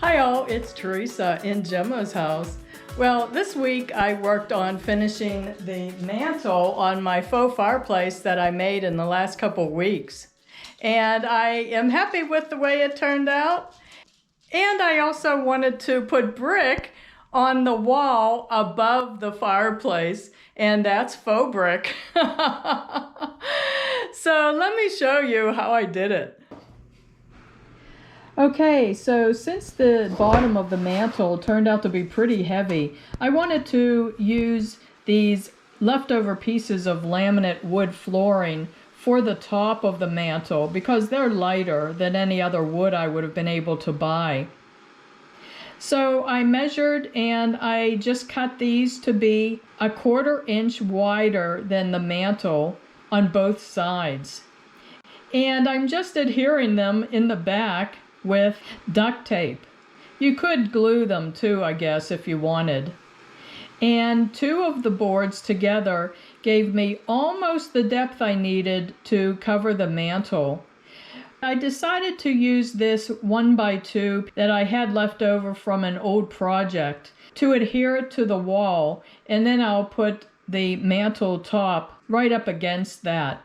Hi all, it's Teresa in Gemma's house. Well, this week I worked on finishing the mantle on my faux fireplace that I made in the last couple weeks. And I am happy with the way it turned out. And I also wanted to put brick on the wall above the fireplace, and that's faux brick. So let me show you how I did it. Okay, so since the bottom of the mantle turned out to be pretty heavy, I wanted to use these leftover pieces of laminate wood flooring for the top of the mantle because they're lighter than any other wood I would have been able to buy. So I measured and I just cut these to be 1/4 inch wider than the mantle on both sides. And I'm just adhering them in the back with duct tape. You could glue them too, I guess, if you wanted. And 2 of the boards together gave me almost the depth I needed to cover the mantle. I decided to use this 1x2 that I had left over from an old project to adhere it to the wall, and then I'll put the mantle top right up against that.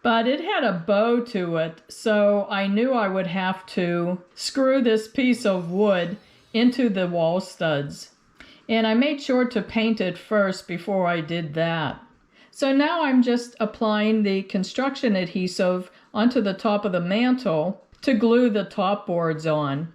But it had a bow to it, so I knew I would have to screw this piece of wood into the wall studs. And I made sure to paint it first before I did that. So now I'm just applying the construction adhesive onto the top of the mantle to glue the top boards on.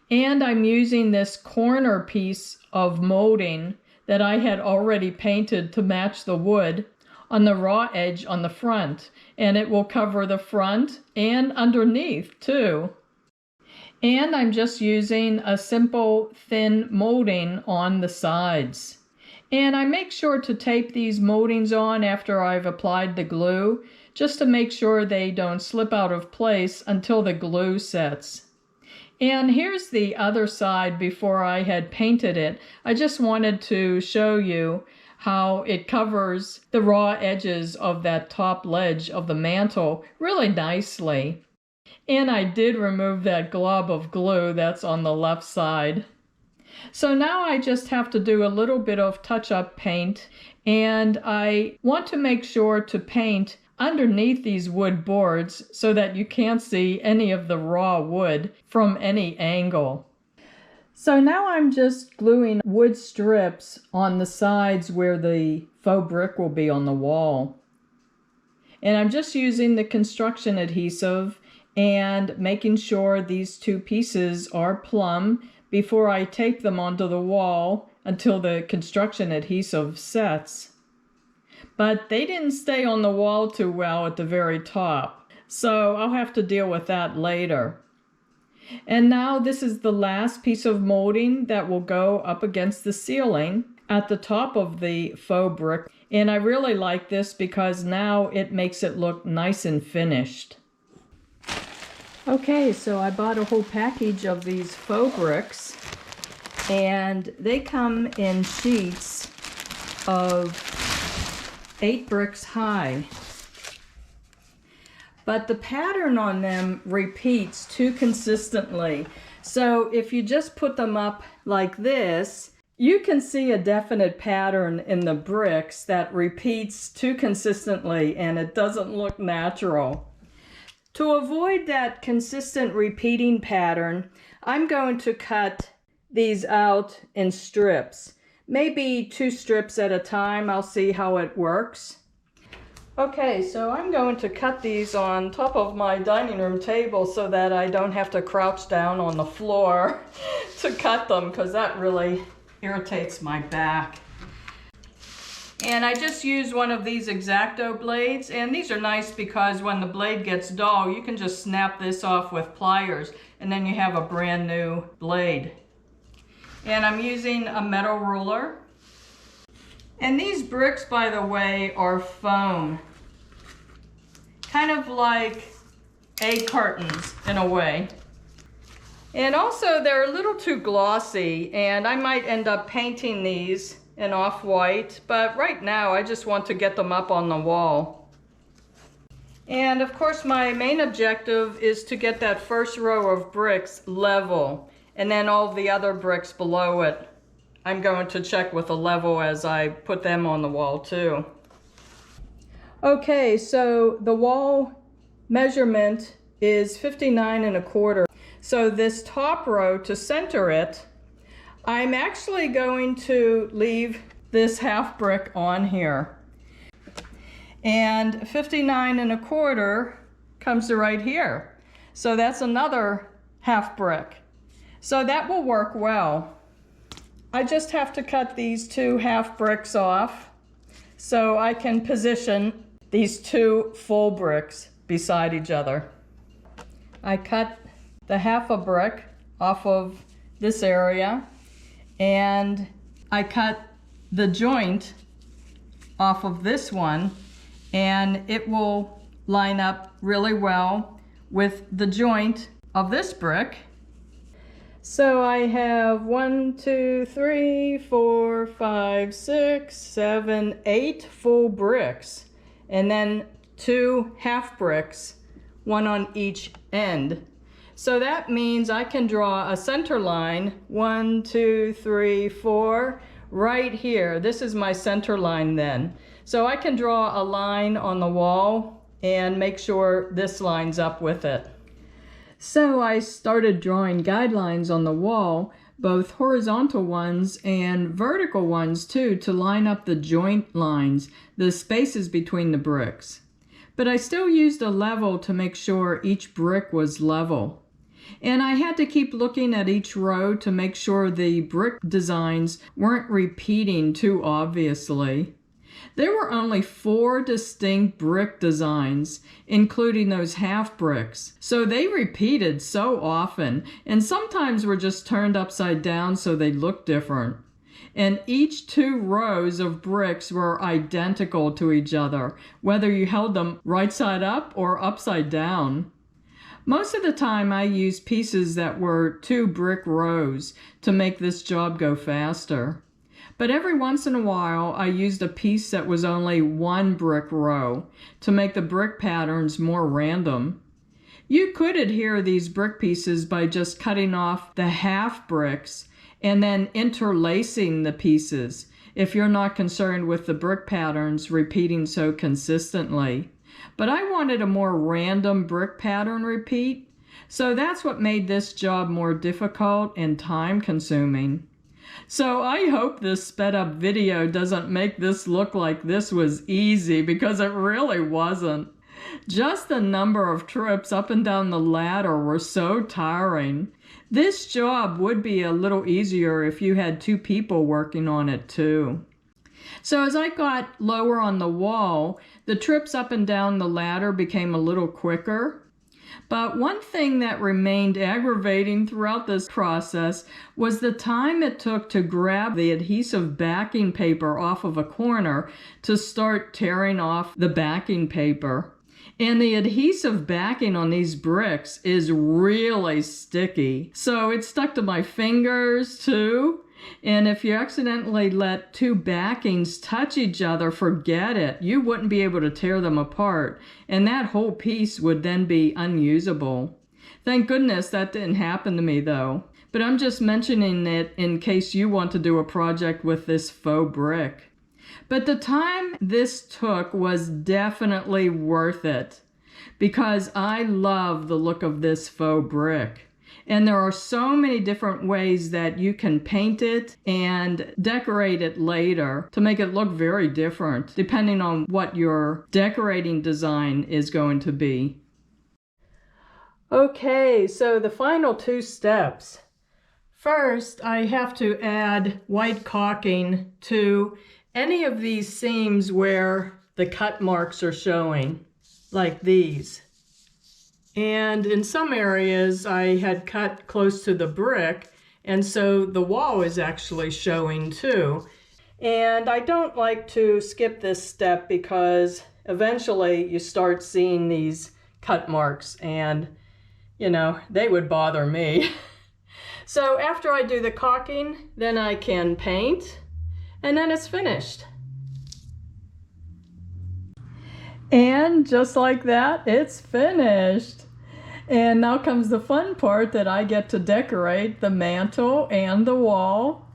And I'm using this corner piece of molding that I had already painted to match the wood on the raw edge on the front, and it will cover the front and underneath too. And I'm just using a simple thin molding on the sides. And I make sure to tape these moldings on after I've applied the glue, just to make sure they don't slip out of place until the glue sets. And here's the other side before I had painted it. I just wanted to show you how it covers the raw edges of that top ledge of the mantle really nicely. And I did remove that glob of glue that's on the left side. So now I just have to do a little bit of touch-up paint, and I want to make sure to paint underneath these wood boards so that you can't see any of the raw wood from any angle. So now I'm just gluing wood strips on the sides where the faux brick will be on the wall. And I'm just using the construction adhesive and making sure these 2 pieces are plumb before I tape them onto the wall until the construction adhesive sets. But they didn't stay on the wall too well at the very top, so I'll have to deal with that later. And now this is the last piece of molding that will go up against the ceiling at the top of the faux brick. And I really like this because now it makes it look nice and finished. Okay, so I bought a whole package of these faux bricks, and they come in sheets of 8 bricks high. But the pattern on them repeats too consistently. So if you just put them up like this, you can see a definite pattern in the bricks that repeats too consistently, and it doesn't look natural. To avoid that consistent repeating pattern, I'm going to cut these out in strips. Maybe 2 strips at a time. I'll see how it works. Okay, so I'm going to cut these on top of my dining room table so that I don't have to crouch down on the floor to cut them, because that really irritates my back. And I just use one of these X-Acto blades, and these are nice because when the blade gets dull, you can just snap this off with pliers, and then you have a brand new blade. And I'm using a metal ruler. And these bricks, by the way, are foam. Kind of like egg cartons in a way. And also they're a little too glossy, and I might end up painting these in off-white, but right now I just want to get them up on the wall. And of course my main objective is to get that first row of bricks level. and then all the other bricks below it, I'm going to check with a level as I put them on the wall too. Okay, so the wall measurement is 59 1/4. So this top row, to center it, I'm actually going to leave this half brick on here. And 59 1/4 comes to right here. So that's another half brick. So that will work well. I just have to cut these two half bricks off so I can position these two full bricks beside each other. I cut the half a brick off of this area, and I cut the joint off of this one, and it will line up really well with the joint of this brick. So I have 1, 2, 3, 4, 5, 6, 7, 8 full bricks, and then 2 half bricks, one on each end. So that means I can draw a center line, 1, 2, 3, 4, right here. This is my center line then. So I can draw a line on the wall and make sure this lines up with it. So I started drawing guidelines on the wall, both horizontal ones and vertical ones too, to line up the joint lines, the spaces between the bricks. But I still used a level to make sure each brick was level. And I had to keep looking at each row to make sure the brick designs weren't repeating too obviously. There were only 4 distinct brick designs, including those half bricks. So they repeated so often, and sometimes were just turned upside down so they looked different. And each 2 rows of bricks were identical to each other, whether you held them right side up or upside down. Most of the time I used pieces that were 2 brick rows to make this job go faster. But every once in a while I used a piece that was only 1 brick row to make the brick patterns more random. You could adhere these brick pieces by just cutting off the half bricks and then interlacing the pieces if you're not concerned with the brick patterns repeating so consistently. But I wanted a more random brick pattern repeat, so that's what made this job more difficult and time-consuming. So I hope this sped up video doesn't make this look like this was easy, because it really wasn't. Just the number of trips up and down the ladder were so tiring. This job would be a little easier if you had 2 people working on it too. So as I got lower on the wall, the trips up and down the ladder became a little quicker. But one thing that remained aggravating throughout this process was the time it took to grab the adhesive backing paper off of a corner to start tearing off the backing paper. And the adhesive backing on these bricks is really sticky. So it stuck to my fingers too. And if you accidentally let 2 backings touch each other, forget it. You wouldn't be able to tear them apart, and that whole piece would then be unusable. Thank goodness that didn't happen to me though. But I'm just mentioning it in case you want to do a project with this faux brick. But the time this took was definitely worth it, because I love the look of this faux brick. And there are so many different ways that you can paint it and decorate it later to make it look very different, depending on what your decorating design is going to be. Okay, so the final 2 steps. First, I have to add white caulking to any of these seams where the cut marks are showing, like these. And in some areas I had cut close to the brick, and so the wall is actually showing too. And I don't like to skip this step because eventually you start seeing these cut marks and, you know, they would bother me. So after I do the caulking, then I can paint, and then it's finished. And just like that, it's finished. And now comes the fun part that I get to decorate the mantle and the wall.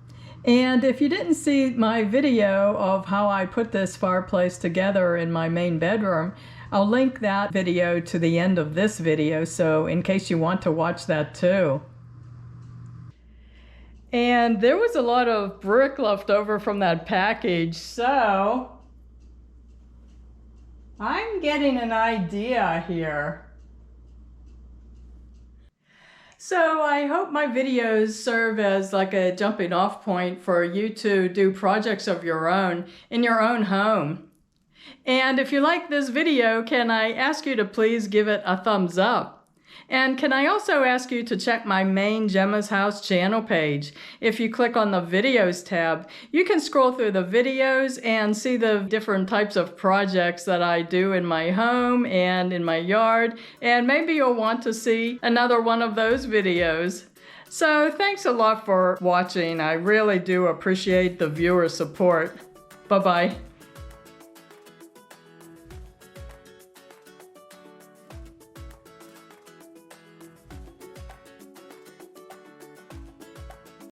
And if you didn't see my video of how I put this fireplace together in my main bedroom, I'll link that video to the end of this video, so in case you want to watch that too. And there was a lot of brick left over from that package, so I'm getting an idea here. So I hope my videos serve as like a jumping off point for you to do projects of your own in your own home. And if you like this video, can I ask you to please give it a thumbs up? And can I also ask you to check my main Gemma's House channel page? If you click on the videos tab, you can scroll through the videos and see the different types of projects that I do in my home and in my yard. And maybe you'll want to see another one of those videos. So thanks a lot for watching. I really do appreciate the viewer support. Bye-bye.